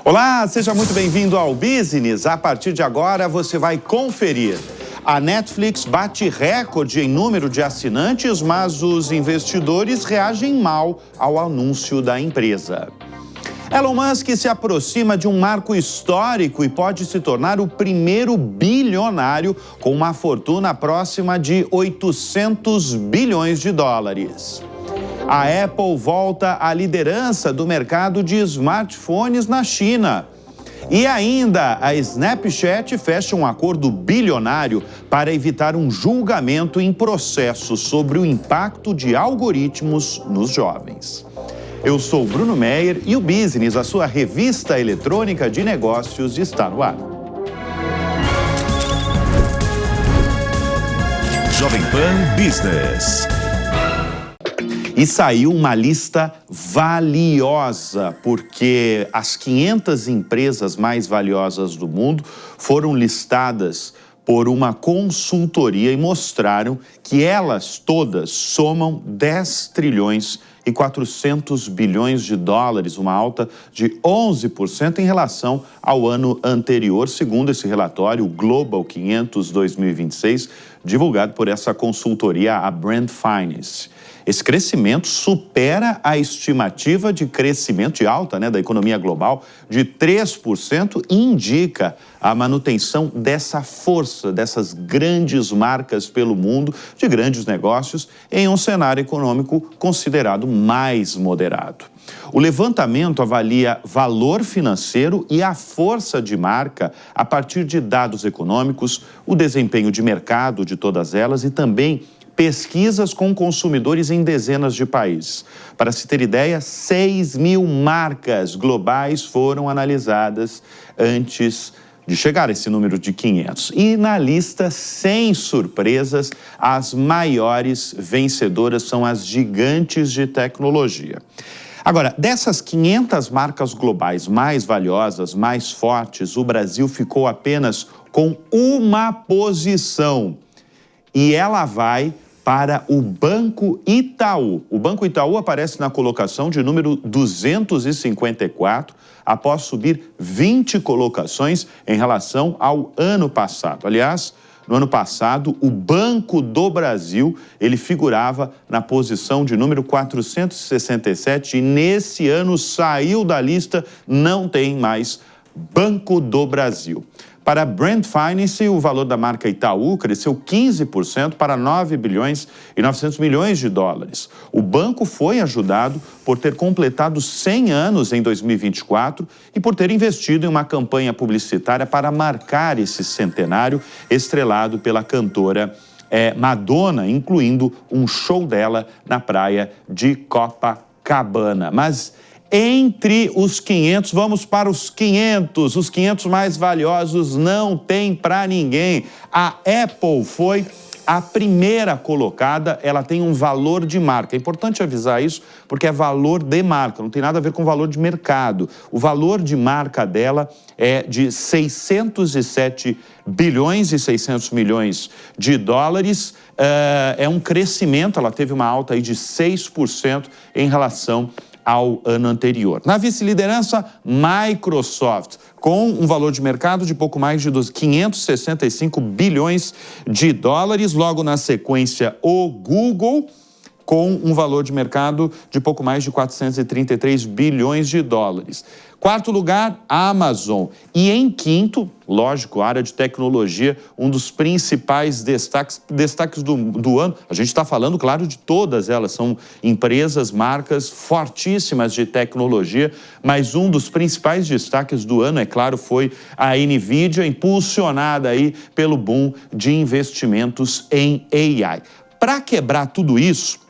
Olá, seja muito bem-vindo ao Business. A partir de agora você vai conferir. A Netflix bate recorde em número de assinantes, mas os investidores reagem mal ao anúncio da empresa. Elon Musk se aproxima de um marco histórico e pode se tornar o primeiro bilionário com uma fortuna próxima de 800 bilhões de dólares. A Apple volta à liderança do mercado de smartphones na China. E ainda, a Snapchat fecha um acordo bilionário para evitar um julgamento em processo sobre o impacto de algoritmos nos jovens. Eu sou Bruno Meyer e o Business, a sua revista eletrônica de negócios, está no ar. Jovem Pan Business. E saiu uma lista valiosa, porque as 500 empresas mais valiosas do mundo foram listadas por uma consultoria e mostraram que elas todas somam 10 trilhões e 400 bilhões de dólares, uma alta de 11% em relação ao ano anterior, segundo esse relatório, o Global 500 2026, divulgado por essa consultoria, a Brand Finance. Esse crescimento supera a estimativa de crescimento de alta, da economia global de 3% e indica a manutenção dessa força, dessas grandes marcas pelo mundo, de grandes negócios, em um cenário econômico considerado mais moderado. O levantamento avalia valor financeiro e a força de marca a partir de dados econômicos, o desempenho de mercado de todas elas e também pesquisas com consumidores em dezenas de países. Para se ter ideia, 6 mil marcas globais foram analisadas antes de chegar a esse número de 500. E na lista, sem surpresas, as maiores vencedoras são as gigantes de tecnologia. Agora, dessas 500 marcas globais mais valiosas, mais fortes, o Brasil ficou apenas com uma posição. E ela vai para o Banco Itaú. O Banco Itaú aparece na colocação de número 254, após subir 20 colocações em relação ao ano passado. Aliás, no ano passado, o Banco do Brasil, ele figurava na posição de número 467 e nesse ano saiu da lista, não tem mais Banco do Brasil. Para a Brand Finance, o valor da marca Itaú cresceu 15% para 9 bilhões e 900 milhões de dólares. O banco foi ajudado por ter completado 100 anos em 2024 e por ter investido em uma campanha publicitária para marcar esse centenário, estrelado pela cantora Madonna, incluindo um show dela na praia de Copacabana. Mas entre os 500, vamos para os 500 mais valiosos, não tem para ninguém. A Apple foi a primeira colocada, ela tem um valor de marca. É importante avisar isso, porque é valor de marca, não tem nada a ver com valor de mercado. O valor de marca dela é de 607 bilhões e 600 milhões de dólares. É um crescimento, ela teve uma alta aí de 6% em relação ao ano anterior. Na vice-liderança, Microsoft, com um valor de mercado de pouco mais de 565 bilhões de dólares. Logo na sequência, o Google, com um valor de mercado de pouco mais de 433 bilhões de dólares. Quarto lugar, Amazon. E em quinto, lógico, a área de tecnologia, um dos principais destaques do ano. A gente está falando, claro, de todas elas. São empresas, marcas fortíssimas de tecnologia, mas um dos principais destaques do ano, é claro, foi a NVIDIA, impulsionada aí pelo boom de investimentos em AI. Para quebrar tudo isso,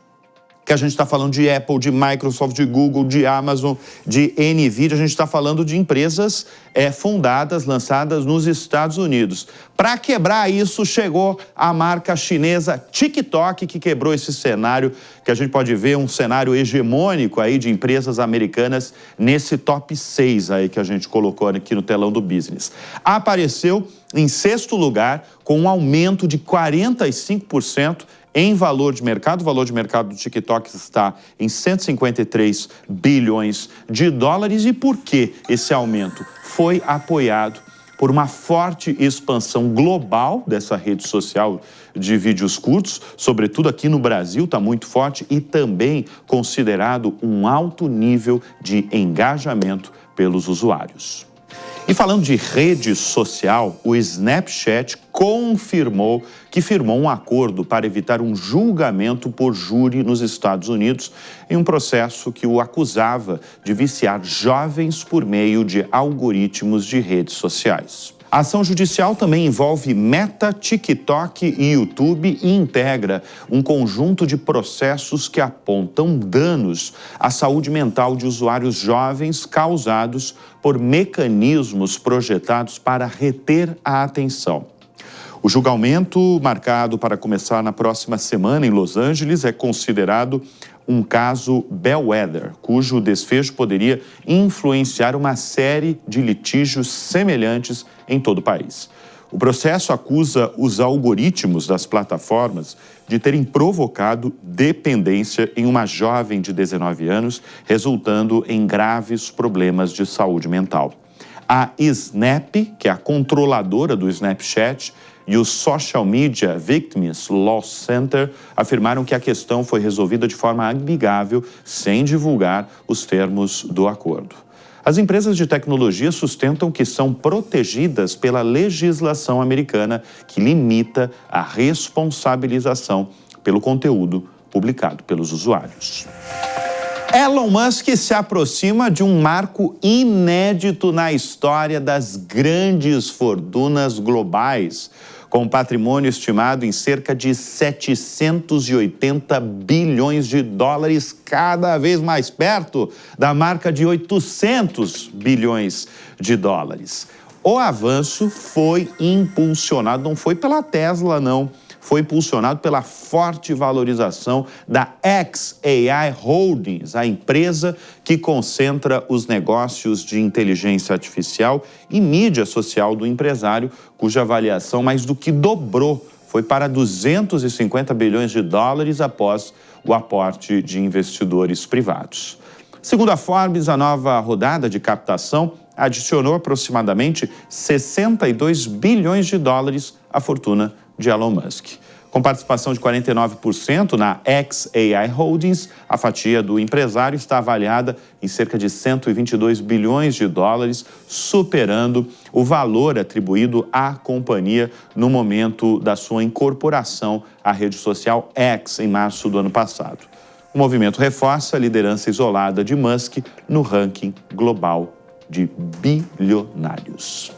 que a gente está falando de Apple, de Microsoft, de Google, de Amazon, de NVIDIA, a gente está falando de empresas fundadas, lançadas nos Estados Unidos. Para quebrar isso, chegou a marca chinesa TikTok, que quebrou esse cenário, que a gente pode ver um cenário hegemônico aí de empresas americanas nesse top 6 aí que a gente colocou aqui no telão do Business. Apareceu em sexto lugar com um aumento de 45% Em valor de mercado, o valor de mercado do TikTok está em 153 bilhões de dólares. E por que esse aumento? Foi apoiado por uma forte expansão global dessa rede social de vídeos curtos, sobretudo aqui no Brasil, está muito forte, e também considerado um alto nível de engajamento pelos usuários. E falando de rede social, o Snapchat confirmou que firmou um acordo para evitar um julgamento por júri nos Estados Unidos em um processo que o acusava de viciar jovens por meio de algoritmos de redes sociais. A ação judicial também envolve Meta, TikTok e YouTube e integra um conjunto de processos que apontam danos à saúde mental de usuários jovens causados por mecanismos projetados para reter a atenção. O julgamento, marcado para começar na próxima semana em Los Angeles, é considerado um caso bellwether, cujo desfecho poderia influenciar uma série de litígios semelhantes em todo o país. O processo acusa os algoritmos das plataformas de terem provocado dependência em uma jovem de 19 anos, resultando em graves problemas de saúde mental. A Snap, que é a controladora do Snapchat, e o Social Media Victims Law Center afirmaram que a questão foi resolvida de forma amigável, sem divulgar os termos do acordo. As empresas de tecnologia sustentam que são protegidas pela legislação americana, que limita a responsabilização pelo conteúdo publicado pelos usuários. Elon Musk se aproxima de um marco inédito na história das grandes fortunas globais, com um patrimônio estimado em cerca de 780 bilhões de dólares, cada vez mais perto da marca de 800 bilhões de dólares. O avanço foi impulsionado, não foi pela Tesla, não. Foi impulsionado pela forte valorização da xAI Holdings, a empresa que concentra os negócios de inteligência artificial e mídia social do empresário, cuja avaliação mais do que dobrou, foi para 250 bilhões de dólares após o aporte de investidores privados. Segundo a Forbes, a nova rodada de captação adicionou aproximadamente 62 bilhões de dólares à fortuna de Elon Musk. Com participação de 49% na xAI Holdings, a fatia do empresário está avaliada em cerca de 122 bilhões de dólares, superando o valor atribuído à companhia no momento da sua incorporação à rede social X em março do ano passado. O movimento reforça a liderança isolada de Musk no ranking global de bilionários.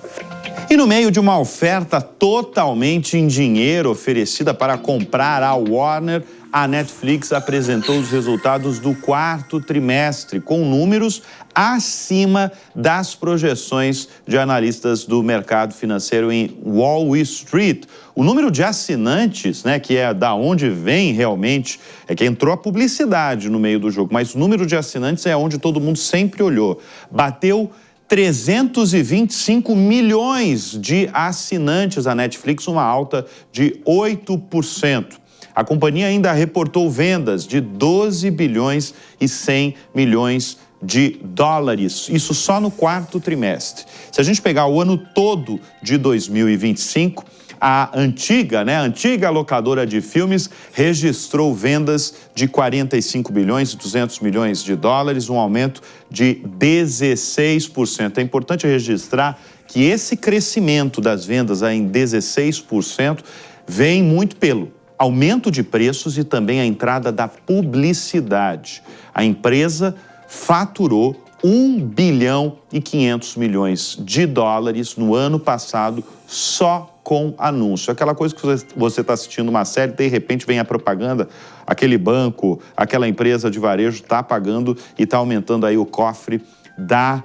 E no meio de uma oferta totalmente em dinheiro oferecida para comprar a Warner, a Netflix apresentou os resultados do quarto trimestre, com números acima das projeções de analistas do mercado financeiro em Wall Street. O número de assinantes, que é da onde vem realmente, é que entrou a publicidade no meio do jogo, mas o número de assinantes é onde todo mundo sempre olhou. Bateu 325 milhões de assinantes a Netflix, uma alta de 8%. A companhia ainda reportou vendas de 12 bilhões e 100 milhões de dólares, isso só no quarto trimestre. Se a gente pegar o ano todo de 2025, a antiga locadora de filmes registrou vendas de 45 bilhões e 200 milhões de dólares, um aumento de 16%. É importante registrar que esse crescimento das vendas em 16% vem muito pelo aumento de preços e também a entrada da publicidade. A empresa faturou 1 bilhão e 500 milhões de dólares no ano passado só com anúncio. Aquela coisa que você está assistindo uma série, de repente vem a propaganda, aquele banco, aquela empresa de varejo está pagando e está aumentando aí o cofre da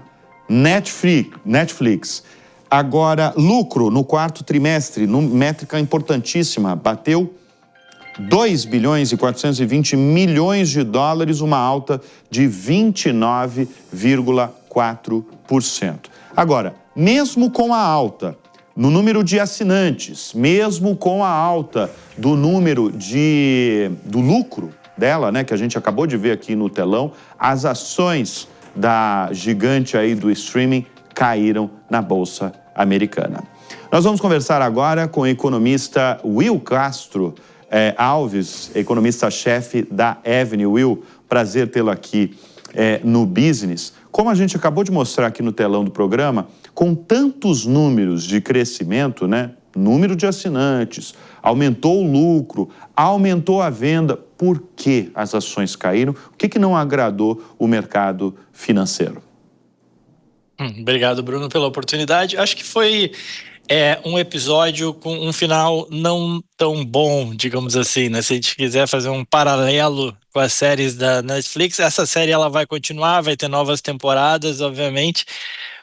Netflix. Agora, lucro no quarto trimestre, métrica importantíssima, bateu 2 bilhões e 420 milhões de dólares, uma alta de 29,4%. Agora, mesmo com a alta, no número de assinantes, mesmo com a alta do número do lucro dela, né, que a gente acabou de ver aqui no telão, as ações da gigante aí do streaming caíram na Bolsa Americana. Nós vamos conversar agora com o economista Will Castro Alves, economista-chefe da Avenue. Will, prazer tê-lo aqui no Business. Como a gente acabou de mostrar aqui no telão do programa, com tantos números de crescimento, né? Número de assinantes, aumentou o lucro, aumentou a venda. Por que as ações caíram? O que não agradou o mercado financeiro? Obrigado, Bruno, pela oportunidade. Acho que foi um episódio com um final não tão bom, digamos assim, né? Se a gente quiser fazer um paralelo com as séries da Netflix, essa série ela vai continuar, vai ter novas temporadas, obviamente,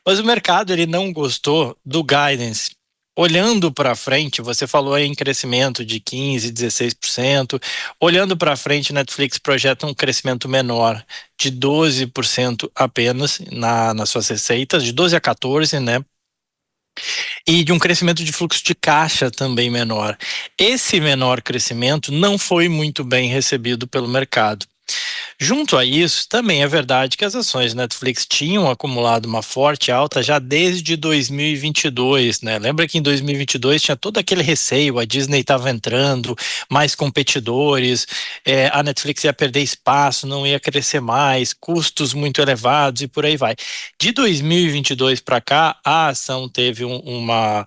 mas o mercado ele não gostou do guidance. Olhando para frente, você falou aí em crescimento de 15%, 16%. Olhando para frente, Netflix projeta um crescimento menor de 12% apenas nas suas receitas, de 12 a 14%, né? E de um crescimento de fluxo de caixa também menor. Esse menor crescimento não foi muito bem recebido pelo mercado. Junto a isso, também é verdade que as ações Netflix tinham acumulado uma forte alta já desde 2022, né? Lembra que em 2022 tinha todo aquele receio, a Disney estava entrando, mais competidores, a Netflix ia perder espaço, não ia crescer mais, custos muito elevados e por aí vai. De 2022 para cá, a ação teve uma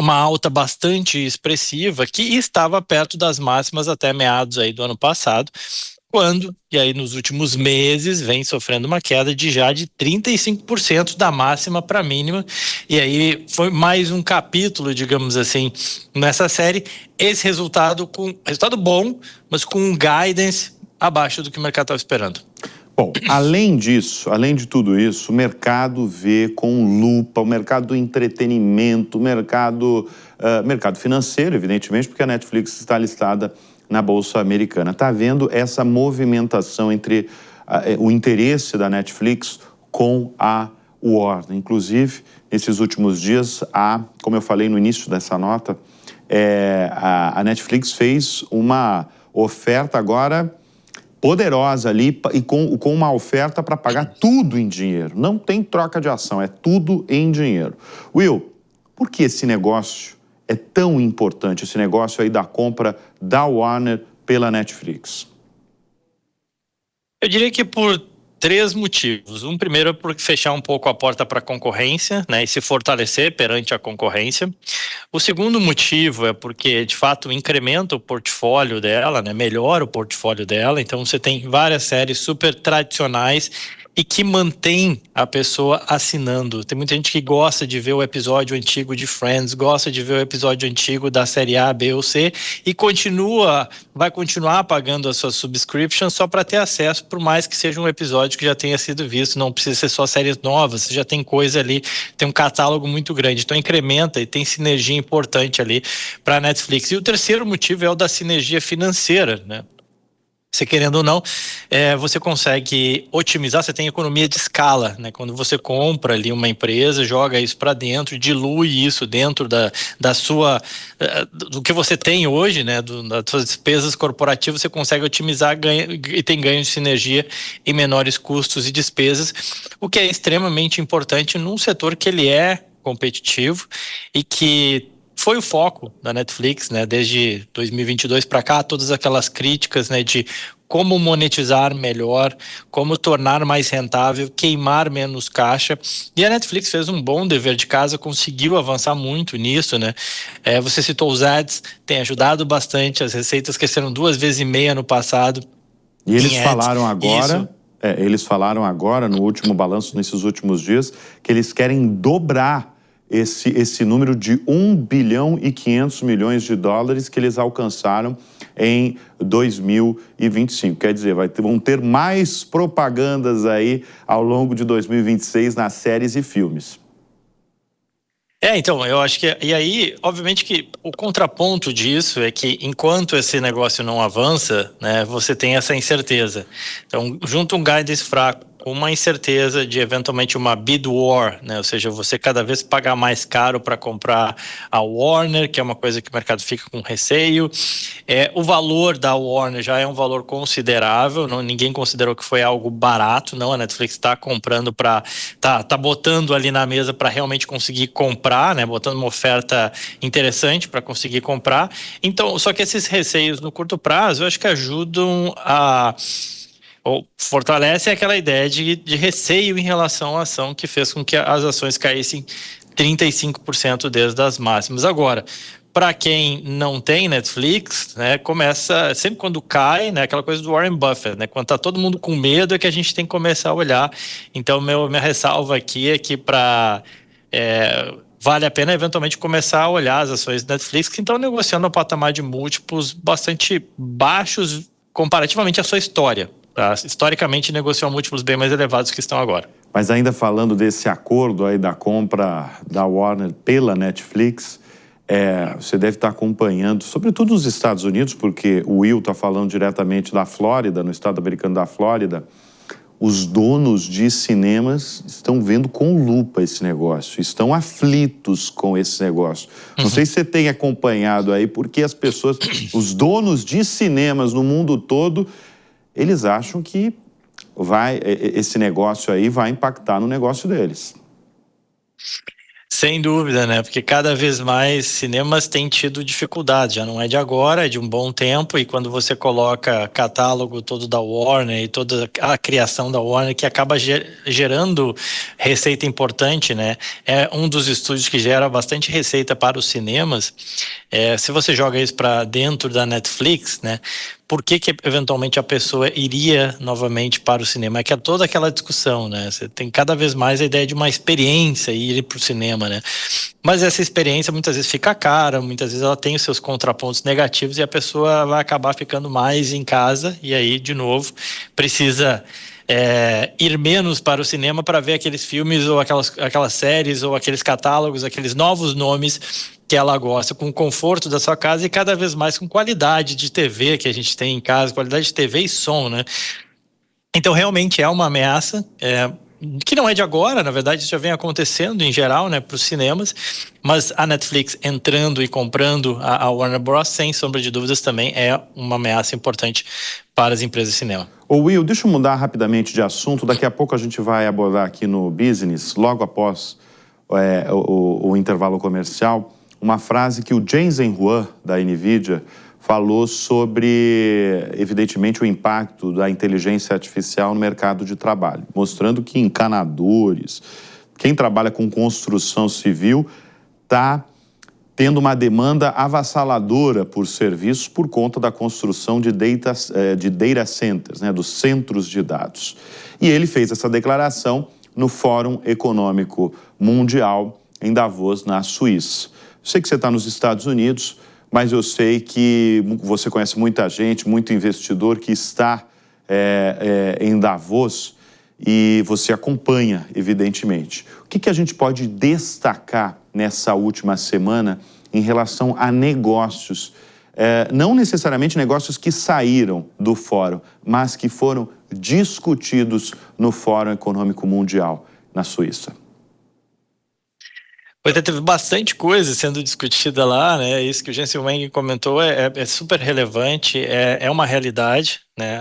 alta bastante expressiva que estava perto das máximas até meados aí do ano passado, e aí nos últimos meses vem sofrendo uma queda de 35% da máxima para a mínima, e aí foi mais um capítulo, digamos assim, nessa série. Esse resultado bom, mas com um guidance abaixo do que o mercado estava esperando. Bom, além disso, além de tudo isso, o mercado vê com lupa, o mercado do entretenimento, o mercado financeiro, evidentemente, porque a Netflix está listada na Bolsa Americana. Está havendo essa movimentação entre o interesse da Netflix com a Warner. Inclusive, nesses últimos dias, como eu falei no início dessa nota, a Netflix fez uma oferta agora poderosa ali e com uma oferta para pagar tudo em dinheiro. Não tem troca de ação, é tudo em dinheiro. Will, por que esse negócio é tão importante, esse negócio aí da compra da Warner pela Netflix? Eu diria que por 3 motivos. Primeiro, por fechar um pouco a porta para a concorrência, né, e se fortalecer perante a concorrência. O segundo motivo é porque, de fato, incrementa o portfólio dela, né, melhora o portfólio dela. Então, você tem várias séries super tradicionais e que mantém a pessoa assinando. Tem muita gente que gosta de ver o episódio antigo de Friends, gosta de ver o episódio antigo da série A, B ou C e vai continuar pagando a sua subscription só para ter acesso, por mais que seja um episódio que já tenha sido visto. Não precisa ser só séries novas, você já tem coisa ali, tem um catálogo muito grande. Então incrementa e tem sinergia importante ali para a Netflix. E o terceiro motivo é o da sinergia financeira, né? Você querendo ou não, você consegue otimizar, você tem economia de escala, né? Quando você compra ali uma empresa, joga isso para dentro, dilui isso dentro do que você tem hoje, né? Das suas despesas corporativas, você consegue otimizar e tem ganho de sinergia em menores custos e despesas, o que é extremamente importante num setor que ele é competitivo e que foi o foco da Netflix, né, desde 2022 para cá, todas aquelas críticas, né, de como monetizar melhor, como tornar mais rentável, queimar menos caixa. E a Netflix fez um bom dever de casa, conseguiu avançar muito nisso, né? Você citou os ads, tem ajudado bastante, as receitas cresceram 2,5 vezes no passado. E eles falaram agora... eles falaram agora, no último balanço, nesses últimos dias, que eles querem dobrar esse número de 1 bilhão e 500 milhões de dólares que eles alcançaram em 2025. Quer dizer, vão ter mais propagandas aí ao longo de 2026 nas séries e filmes. Então, eu acho que... E aí, obviamente que o contraponto disso é que enquanto esse negócio não avança, né, você tem essa incerteza. Então, junto um guidance fraco uma incerteza de eventualmente uma bid war, né? Ou seja, você cada vez pagar mais caro para comprar a Warner, que é uma coisa que o mercado fica com receio. O valor da Warner já é um valor considerável, ninguém considerou que foi algo barato, não. A Netflix está comprando tá botando ali na mesa para realmente conseguir comprar, né? Botando uma oferta interessante para conseguir comprar. Então, só que esses receios no curto prazo, eu acho que ajudam ou fortalece aquela ideia de receio em relação à ação que fez com que as ações caíssem 35% desde as máximas. Agora, para quem não tem Netflix, né, começa sempre quando cai, né, aquela coisa do Warren Buffett, né, quando tá todo mundo com medo é que a gente tem que começar a olhar. Então, minha ressalva aqui é que vale a pena eventualmente começar a olhar as ações da Netflix que estão negociando um patamar de múltiplos bastante baixos comparativamente à sua história. Tá? Historicamente negociam múltiplos bem mais elevados que estão agora. Mas ainda falando desse acordo aí da compra da Warner pela Netflix, você deve estar acompanhando, sobretudo nos Estados Unidos, porque o Will está falando diretamente da Flórida, no estado americano da Flórida. Os donos de cinemas estão vendo com lupa esse negócio, estão aflitos com esse negócio. Não sei se você tem acompanhado aí, porque as pessoas, os donos de cinemas no mundo todo, eles acham que esse negócio aí vai impactar no negócio deles. Sem dúvida, né? Porque cada vez mais cinemas têm tido dificuldade, já não é de agora, é de um bom tempo, e quando você coloca catálogo todo da Warner e toda a criação da Warner, que acaba gerando receita importante, né? É um dos estúdios que gera bastante receita para os cinemas. Se você joga isso para dentro da Netflix, né? Por que eventualmente a pessoa iria novamente para o cinema? É que é toda aquela discussão, né? Você tem cada vez mais a ideia de uma experiência ir para o cinema, né? Mas essa experiência muitas vezes fica cara, muitas vezes ela tem os seus contrapontos negativos e a pessoa vai acabar ficando mais em casa e aí, de novo, precisa ir menos para o cinema para ver aqueles filmes ou aquelas séries ou aqueles catálogos, aqueles novos nomes que ela gosta, com o conforto da sua casa e cada vez mais com qualidade de TV que a gente tem em casa, qualidade de TV e som, né? Então, realmente é uma ameaça, que não é de agora, na verdade, isso já vem acontecendo em geral, né, para os cinemas, mas a Netflix entrando e comprando a Warner Bros., sem sombra de dúvidas, também é uma ameaça importante para as empresas de cinema. Ô Will, deixa eu mudar rapidamente de assunto, daqui a pouco a gente vai abordar aqui no Business, logo após o intervalo comercial, uma frase que o Jensen Huang, da NVIDIA, falou sobre, evidentemente, o impacto da inteligência artificial no mercado de trabalho, mostrando que encanadores, quem trabalha com construção civil, está tendo uma demanda avassaladora por serviços por conta da construção de data centers, né, dos centros de dados. E ele fez essa declaração no Fórum Econômico Mundial em Davos, na Suíça. Sei que você está nos Estados Unidos, mas eu sei que você conhece muita gente, muito investidor que está em Davos e você acompanha, evidentemente. O que a gente pode destacar nessa última semana em relação a negócios? Não necessariamente negócios que saíram do fórum, mas que foram discutidos no Fórum Econômico Mundial na Suíça. Teve bastante coisa sendo discutida lá, né? Isso que o Jensen Huang comentou é super relevante, é uma realidade, né?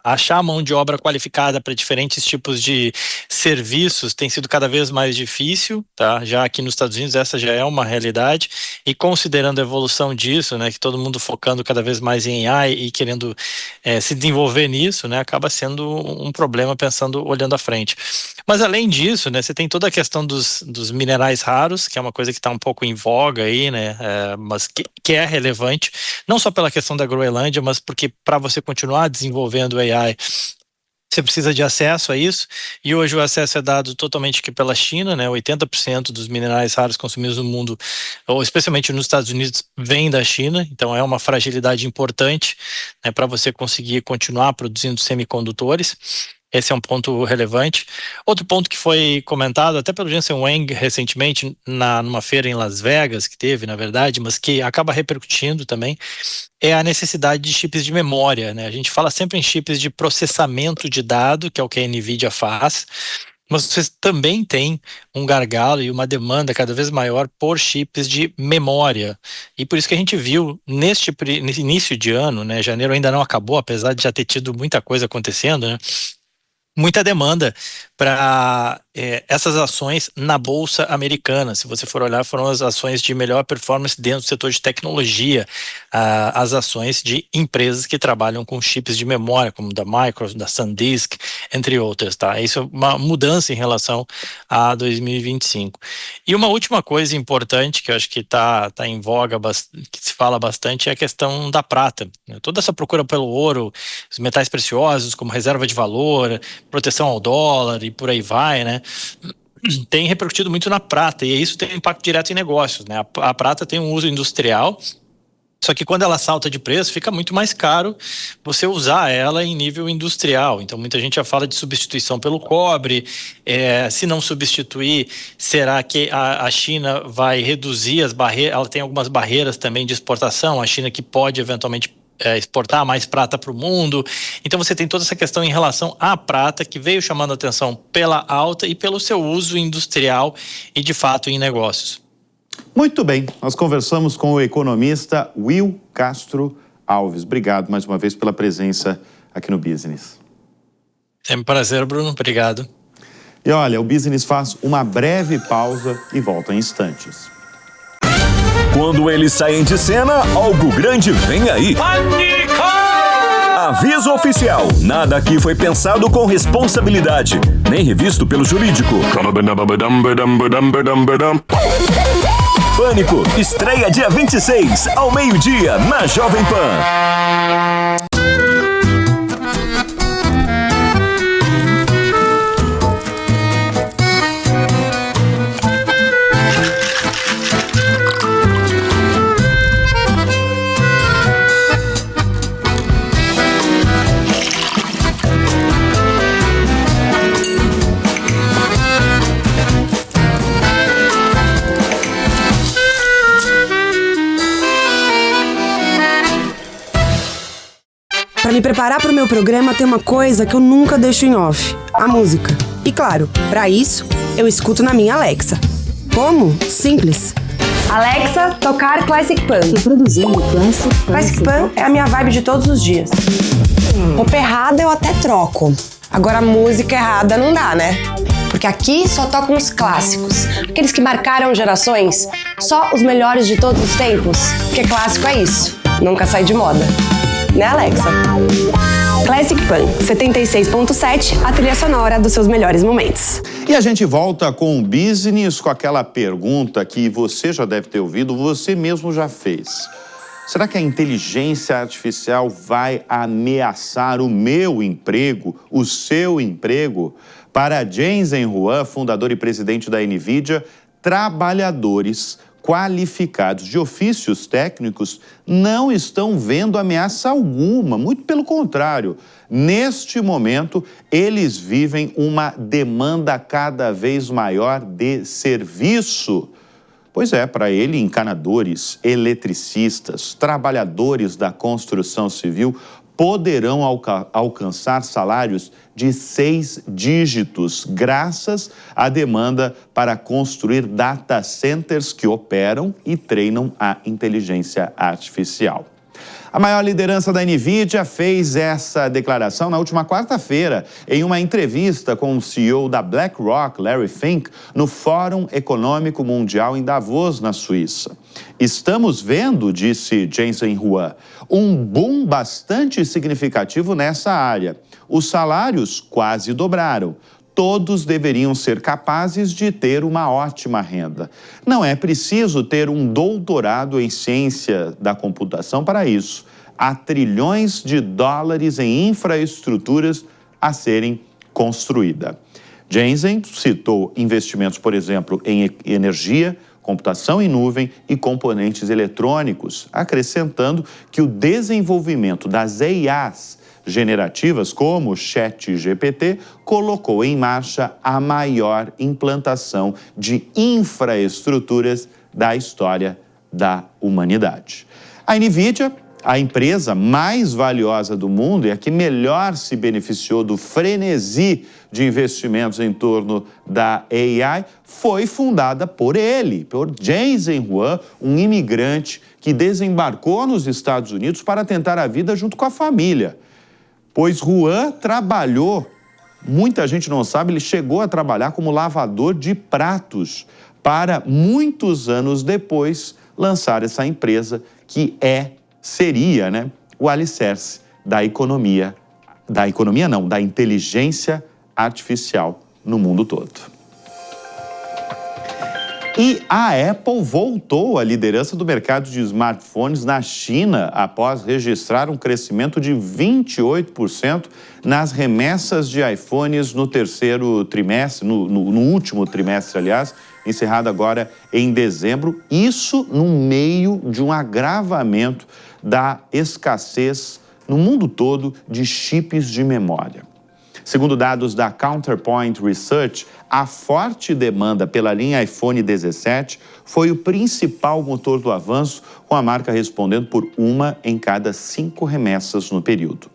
Achar a mão de obra qualificada para diferentes tipos de serviços tem sido cada vez mais difícil, tá? Já aqui nos Estados Unidos essa já é uma realidade, e considerando a evolução disso, né? Que todo mundo focando cada vez mais em AI e querendo se desenvolver nisso, né? Acaba sendo um problema olhando à frente. Mas além disso, né? Você tem toda a questão dos minerais raros, que é uma coisa que está um pouco em voga aí, né? Mas que é relevante, não só pela questão da Groenlândia, mas porque para você continuar desenvolvendo AI, você precisa de acesso a isso, e hoje o acesso é dado totalmente aqui pela China, né? 80% dos minerais raros consumidos no mundo, ou especialmente nos Estados Unidos, vem da China, então é uma fragilidade importante, né, para você conseguir continuar produzindo semicondutores. Esse é um ponto relevante. Outro ponto que foi comentado até pelo Jensen Huang recentemente numa feira em Las Vegas, que teve, na verdade, mas que acaba repercutindo também, é a necessidade de chips de memória, né? A gente fala sempre em chips de processamento de dado, que é o que a NVIDIA faz, mas vocês também têm um gargalo e uma demanda cada vez maior por chips de memória. E por isso que a gente viu nesse início de ano, né? Janeiro ainda não acabou, apesar de já ter tido muita coisa acontecendo, né? Muita demanda para essas ações na Bolsa Americana. Se você for olhar, foram as ações de melhor performance dentro do setor de tecnologia, as ações de empresas que trabalham com chips de memória, como da Microsoft, da SanDisk, entre outras, tá? Isso é uma mudança em relação a 2025. E uma última coisa importante que eu acho que tá em voga, que se fala bastante, é a questão da prata. Toda essa procura pelo ouro, os metais preciosos como reserva de valor, proteção ao dólar e por aí vai, né? Tem repercutido muito na prata, e isso tem impacto direto em negócios, né? A prata tem um uso industrial, só que quando ela salta de preço, fica muito mais caro você usar ela em nível industrial. Então, muita gente já fala de substituição pelo cobre. Se não substituir, será que a China vai reduzir as barreiras? Ela tem algumas barreiras também de exportação, a China que pode eventualmente exportar mais prata para o mundo. Então você tem toda essa questão em relação à prata, que veio chamando a atenção pela alta e pelo seu uso industrial e de fato em negócios. Muito bem, nós conversamos com o economista Will Castro Alves. Obrigado mais uma vez pela presença aqui no Business. Sempre um prazer, Bruno. Obrigado. E olha, o Business faz uma breve pausa e volta em instantes. Quando eles saem de cena, algo grande vem aí. Pânico! Aviso oficial. Nada aqui foi pensado com responsabilidade, nem revisto pelo jurídico. Pânico, estreia dia 26, ao meio-dia, na Jovem Pan. Para me preparar para o meu programa, tem uma coisa que eu nunca deixo em off: a música. E claro, para isso, eu escuto na minha Alexa. Como? Simples. Alexa, tocar Classic Pan. Reproduzindo Classic Pan é a minha vibe de todos os dias. Roupa errada eu até troco. Agora música errada não dá, né? Porque aqui só tocam os clássicos, aqueles que marcaram gerações, só os melhores de todos os tempos. Porque clássico é isso, nunca sai de moda. Né, Alexa? Classic Pan 76.7, a trilha sonora dos seus melhores momentos. E a gente volta com o Business, com aquela pergunta que você já deve ter ouvido, você mesmo já fez. Será que a inteligência artificial vai ameaçar o meu emprego, o seu emprego? Para Jensen Huang, fundador e presidente da NVIDIA, trabalhadores qualificados de ofícios técnicos não estão vendo ameaça alguma, muito pelo contrário. Neste momento, eles vivem uma demanda cada vez maior de serviço. Pois é, para ele, encanadores, eletricistas, trabalhadores da construção civil poderão alcançar salários de 6 dígitos, graças à demanda para construir data centers que operam e treinam a inteligência artificial. A maior liderança da NVIDIA fez essa declaração na última quarta-feira, em uma entrevista com o CEO da BlackRock, Larry Fink, no Fórum Econômico Mundial em Davos, na Suíça. Estamos vendo, disse Jensen Huang, um boom bastante significativo nessa área. Os salários quase dobraram. Todos deveriam ser capazes de ter uma ótima renda. Não é preciso ter um doutorado em ciência da computação para isso. Há trilhões de dólares em infraestruturas a serem construídas. Jensen citou investimentos, por exemplo, em energia, computação em nuvem e componentes eletrônicos, acrescentando que o desenvolvimento das EIAs generativas, como o ChatGPT, colocou em marcha a maior implantação de infraestruturas da história da humanidade. A NVIDIA, a empresa mais valiosa do mundo e a que melhor se beneficiou do frenesi de investimentos em torno da AI, foi fundada por ele, por Jensen Huang, um imigrante que desembarcou nos Estados Unidos para tentar a vida junto com a família. Pois Huang trabalhou, muita gente não sabe, ele chegou a trabalhar como lavador de pratos para, muitos anos depois, lançar essa empresa que seria, né, o alicerce da inteligência artificial no mundo todo. E a Apple voltou à liderança do mercado de smartphones na China após registrar um crescimento de 28% nas remessas de iPhones no terceiro trimestre, no último trimestre, aliás, encerrado agora em dezembro. Isso no meio de um agravamento da escassez no mundo todo de chips de memória. Segundo dados da Counterpoint Research, a forte demanda pela linha iPhone 17 foi o principal motor do avanço, com a marca respondendo por 1 em cada 5 remessas no período.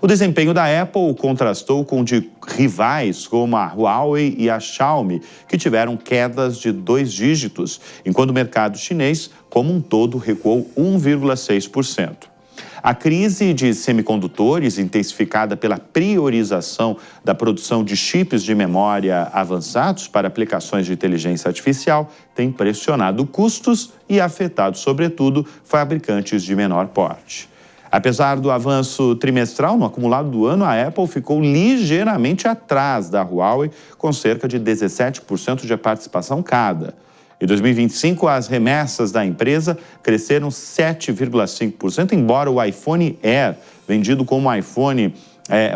O desempenho da Apple contrastou com o de rivais como a Huawei e a Xiaomi, que tiveram quedas de 2 dígitos, enquanto o mercado chinês, como um todo, recuou 1,6%. A crise de semicondutores, intensificada pela priorização da produção de chips de memória avançados para aplicações de inteligência artificial, tem pressionado custos e afetado, sobretudo, fabricantes de menor porte. Apesar do avanço trimestral, no acumulado do ano, a Apple ficou ligeiramente atrás da Huawei, com cerca de 17% de participação cada. Em 2025, as remessas da empresa cresceram 7,5%, embora o iPhone Air, vendido como um iPhone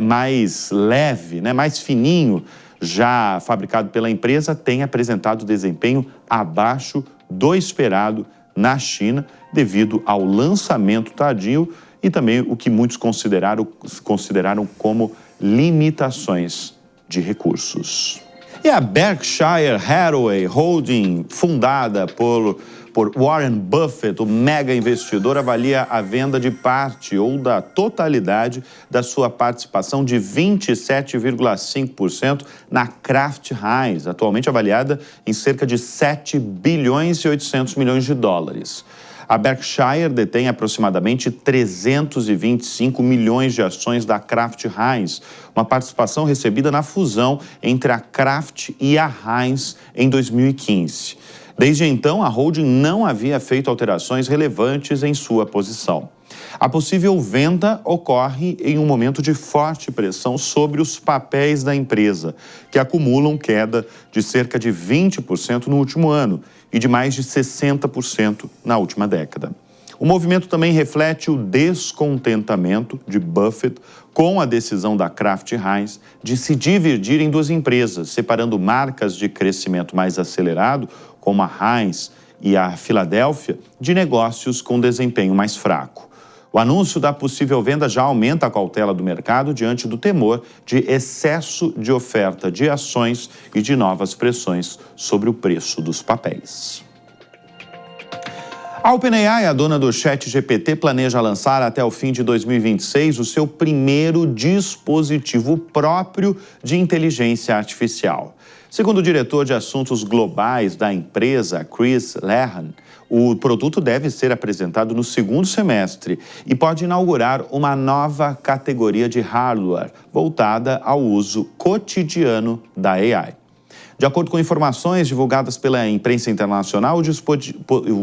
mais leve, mais fininho, já fabricado pela empresa, tenha apresentado desempenho abaixo do esperado na China, devido ao lançamento tardio e também o que muitos consideraram como limitações de recursos. E a Berkshire Hathaway Holding, fundada por Warren Buffett, o mega investidor, avalia a venda de parte ou da totalidade da sua participação de 27,5% na Kraft Heinz, atualmente avaliada em cerca de 7 bilhões e 800 milhões de dólares. A Berkshire detém aproximadamente 325 milhões de ações da Kraft Heinz, uma participação recebida na fusão entre a Kraft e a Heinz em 2015. Desde então, a holding não havia feito alterações relevantes em sua posição. A possível venda ocorre em um momento de forte pressão sobre os papéis da empresa, que acumulam queda de cerca de 20% no último ano e de mais de 60% na última década. O movimento também reflete o descontentamento de Buffett com a decisão da Kraft Heinz de se dividir em 2 empresas, separando marcas de crescimento mais acelerado, como a Heinz e a Filadélfia, de negócios com desempenho mais fraco. O anúncio da possível venda já aumenta a cautela do mercado diante do temor de excesso de oferta de ações e de novas pressões sobre o preço dos papéis. A OpenAI, a dona do ChatGPT, planeja lançar até o fim de 2026 o seu primeiro dispositivo próprio de inteligência artificial. Segundo o diretor de assuntos globais da empresa, Chris Lehan, o produto deve ser apresentado no segundo semestre e pode inaugurar uma nova categoria de hardware voltada ao uso cotidiano da AI. De acordo com informações divulgadas pela imprensa internacional, o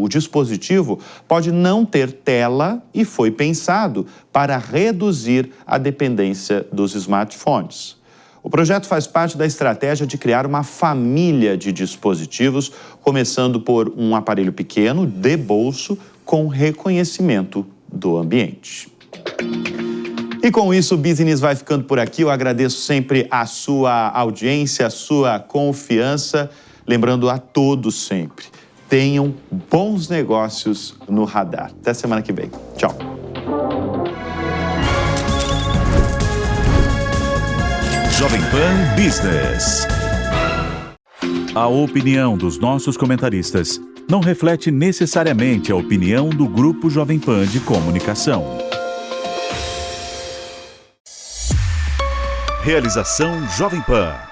dispositivo pode não ter tela e foi pensado para reduzir a dependência dos smartphones. O projeto faz parte da estratégia de criar uma família de dispositivos, começando por um aparelho pequeno, de bolso, com reconhecimento do ambiente. E com isso, o Business vai ficando por aqui. Eu agradeço sempre a sua audiência, a sua confiança. Lembrando a todos sempre, tenham bons negócios no radar. Até semana que vem. Tchau. Jovem Pan Business. A opinião dos nossos comentaristas não reflete necessariamente a opinião do Grupo Jovem Pan de Comunicação. Realização Jovem Pan.